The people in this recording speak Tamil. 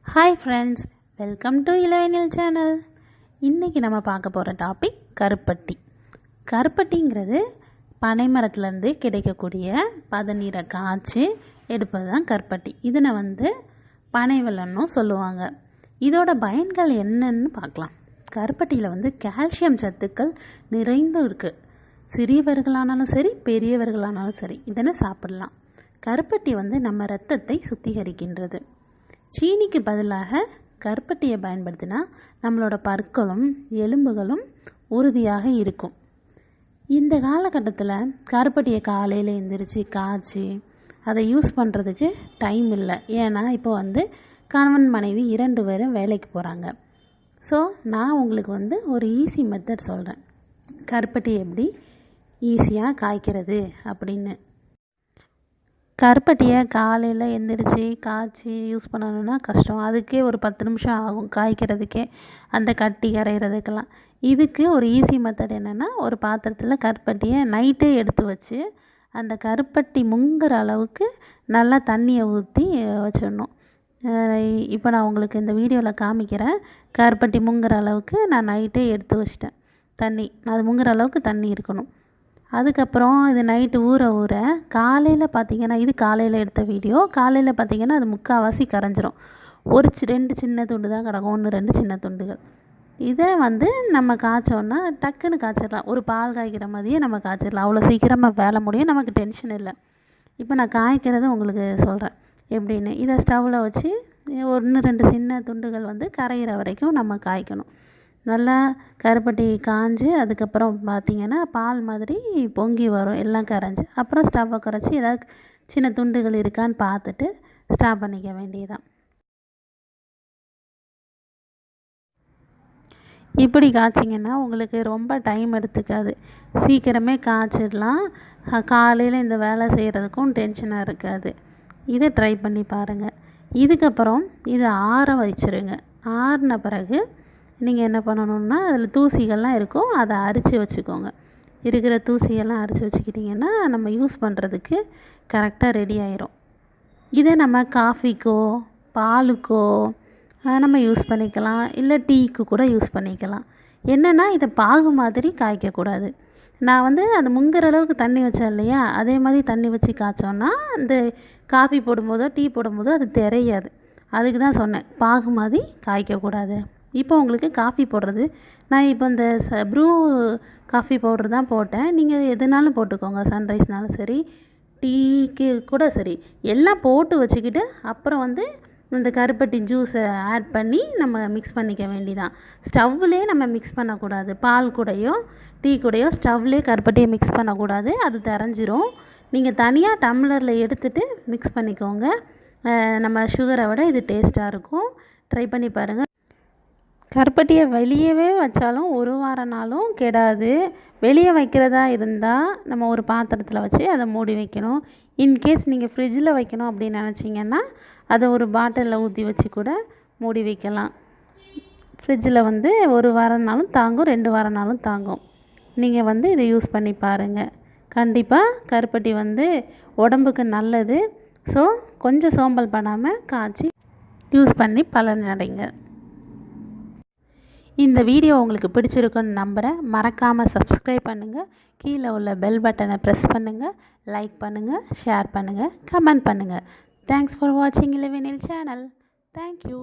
Hi friends, welcome to Ilevenil channel. இன்னைக்கு நம்ம பார்க்க போகிற டாபிக் கருப்பட்டி. கருப்பட்டிங்கிறது பனை மரத்துலேருந்து கிடைக்கக்கூடிய பதநீரை காய்ச்சி எடுப்பது தான் கருப்பட்டி. இதனை பனை வெல்லம்னு சொல்லுவாங்க. இதோட பயன்கள் என்னன்னு பார்க்கலாம். கருப்பட்டியில் கால்சியம் சத்துக்கள் நிறைந்து இருக்குது. சிறியவர்களானாலும் சரி பெரியவர்களானாலும் சரி இதனை சாப்பிடலாம். கருப்பட்டி நம்ம இரத்தத்தை சுத்திகரிக்கின்றது. சீனிக்கு பதிலாக கருப்பட்டியை பயன்படுத்தினா நம்மளோட பற்களும் எலும்புகளும் உறுதியாக இருக்கும். இந்த காலகட்டத்தில் கருப்பட்டியை காலையில் எழுந்திரிச்சு காய்ச்சி அதை யூஸ் பண்ணுறதுக்கு டைம் இல்லை. ஏன்னா இப்போ கணவன் மனைவி 2 பேரும் வேலைக்கு போகிறாங்க. ஸோ நான் உங்களுக்கு ஒரு ஈஸி மெத்தட் சொல்கிறேன். கருப்பட்டி எப்படி ஈஸியாக காய்க்கிறது அப்படின்னு. கருப்பட்டியை காலையில் எந்திரிச்சு காய்ச்சி யூஸ் பண்ணணுன்னா கஷ்டம். அதுக்கே ஒரு 10 நிமிஷம் ஆகும் காய்க்கிறதுக்கே, அந்த கட்டி கரைகிறதுக்கெல்லாம். இதுக்கு ஒரு ஈஸி மெத்தட் என்னென்னா, ஒரு பாத்திரத்தில் கருப்பட்டியை நைட்டே எடுத்து வச்சு அந்த கருப்பட்டி முங்குற அளவுக்கு நல்லா தண்ணியை ஊற்றி வச்சிடணும். இப்போ நான் உங்களுக்கு இந்த வீடியோவில் காமிக்கிறேன். கருப்பட்டி முங்குற அளவுக்கு நான் நைட்டே எடுத்து வச்சிட்டேன். தண்ணி அது முங்குற அளவுக்கு தண்ணி இருக்கணும். அதுக்கப்புறம் இது நைட்டு ஊற ஊற காலையில் பார்த்திங்கன்னா, இது காலையில் எடுத்த வீடியோ. காலையில் பார்த்திங்கன்னா அது முக்கால்வாசி கரைஞ்சிரும். 2 சின்ன துண்டு தான் கிடக்கும், 1-2 சின்ன துண்டுகள். இதை நம்ம காய்ச்சோன்னா டக்குன்னு காய்ச்சிடலாம். ஒரு பால் காய்க்கிற மாதிரியே நம்ம காய்ச்சிடலாம். அவ்வளோ சீக்கிரமாக வேலை முடியும், நமக்கு டென்ஷன் இல்லை. இப்போ நான் காய்க்கிறது உங்களுக்கு சொல்கிறேன் எப்படின்னு. இதை ஸ்டவ்வில் வச்சு 1-2 சின்ன துண்டுகள் கரையிற வரைக்கும் நம்ம காய்க்கணும். நல்லா கருப்பட்டி காய்ஞ்சி அதுக்கப்புறம் பார்த்திங்கன்னா பால் மாதிரி பொங்கி வரும், எல்லாம் கரைஞ்சி. அப்புறம் ஸ்டவ்வை குறைச்சி ஏதாவது சின்ன துண்டுகள் இருக்கான்னு பார்த்துட்டு ஸ்டாப் பண்ணிக்க வேண்டியதுதான். இப்படி காய்ச்சிங்கன்னா உங்களுக்கு ரொம்ப டைம் எடுத்துக்காது, சீக்கிரமே காய்ச்சிடலாம். காலையில் இந்த வேலை செய்கிறதுக்கும் டென்ஷனாக இருக்காது. இதை ட்ரை பண்ணி பாருங்கள். இதுக்கப்புறம் இதை ஆற வச்சுருங்க. ஆறின பிறகு நீங்கள் என்ன பண்ணணுன்னா, அதில் தூசிகள்லாம் இருக்கும், அதை அரித்து வச்சுக்கோங்க. இருக்கிற தூசியெல்லாம் அரித்து வச்சுக்கிட்டிங்கன்னா நம்ம யூஸ் பண்ணுறதுக்கு கரெக்டாக ரெடி ஆயிரும். இதை நம்ம காஃபிக்கோ பாலுக்கோ நம்ம யூஸ் பண்ணிக்கலாம், இல்லை டீக்கு கூட யூஸ் பண்ணிக்கலாம். என்னென்னா இதை பாகு மாதிரி காய்க்கக்கூடாது. நான் அது முங்குற அளவுக்கு தண்ணி வச்சேன் இல்லையா, அதே மாதிரி தண்ணி வச்சு காய்ச்சோன்னா அந்த காஃபி போடும்போதோ டீ போடும்போதோ அது தெரியாது. அதுக்கு தான் சொன்னேன், பாகு மாதிரி காய்க்கக்கூடாது. இப்போ உங்களுக்கு காஃபி போடுறது, நான் இப்போ இந்த ப்ரூ காஃபி பவுட்ரு தான் போட்டேன். நீங்கள் எதுனாலும் போட்டுக்கோங்க, சன்ரைஸ்னாலும் சரி டீக்கு கூட சரி. எல்லாம் போட்டு வச்சுக்கிட்டு அப்புறம் இந்த கருப்பட்டி ஜூஸை ஆட் பண்ணி நம்ம மிக்ஸ் பண்ணிக்க வேண்டிதான். ஸ்டவ்லேயே நம்ம மிக்ஸ் பண்ணக்கூடாது. பால் கூடயோ டீ கூடயோ ஸ்டவ்லேயே கருப்பட்டியை மிக்ஸ் பண்ணக்கூடாது, அது தெரிஞ்சிரும். நீங்கள் தனியாக டம்ளரில் எடுத்துகிட்டு மிக்ஸ் பண்ணிக்கோங்க. நம்ம சுகரை விட இது டேஸ்ட்டாக இருக்கும். ட்ரை பண்ணி பாருங்கள். கருப்பட்டியை வெளியவே வச்சாலும் 1 வாரம்னாலும் கெடாது. வெளியே வைக்கிறதா இருந்தால் நம்ம ஒரு பாத்திரத்தில் வச்சு அதை மூடி வைக்கணும். இன்கேஸ் நீங்கள் ஃப்ரிட்ஜில் வைக்கணும் அப்படின்னு நினச்சிங்கன்னா அதை ஒரு பாட்டிலில் ஊற்றி வச்சு கூட மூடி வைக்கலாம். ஃப்ரிட்ஜில் 1 வாரம்னாலும் தாங்கும், 2 வாரம்னாலும் தாங்கும். நீங்கள் இதை யூஸ் பண்ணி பாருங்கள். கண்டிப்பாக கருப்பட்டி உடம்புக்கு நல்லது. ஸோ கொஞ்சம் சோம்பல் பண்ணாமல் காய்ச்சி யூஸ் பண்ணி பலனடைங்க. இந்த வீடியோ உங்களுக்கு பிடிச்சிருக்குன்னு நம்புகிறேன். மறக்காமல் சப்ஸ்கிரைப் பண்ணுங்கள். கீழே உள்ள பெல் பட்டனை ப்ரெஸ் பண்ணுங்கள். லைக் பண்ணுங்கள், ஷேர் பண்ணுங்கள், கமெண்ட் பண்ணுங்கள். தேங்க்ஸ் ஃபார் வாட்சிங் இலெவனில் சேனல். தேங்க்யூ.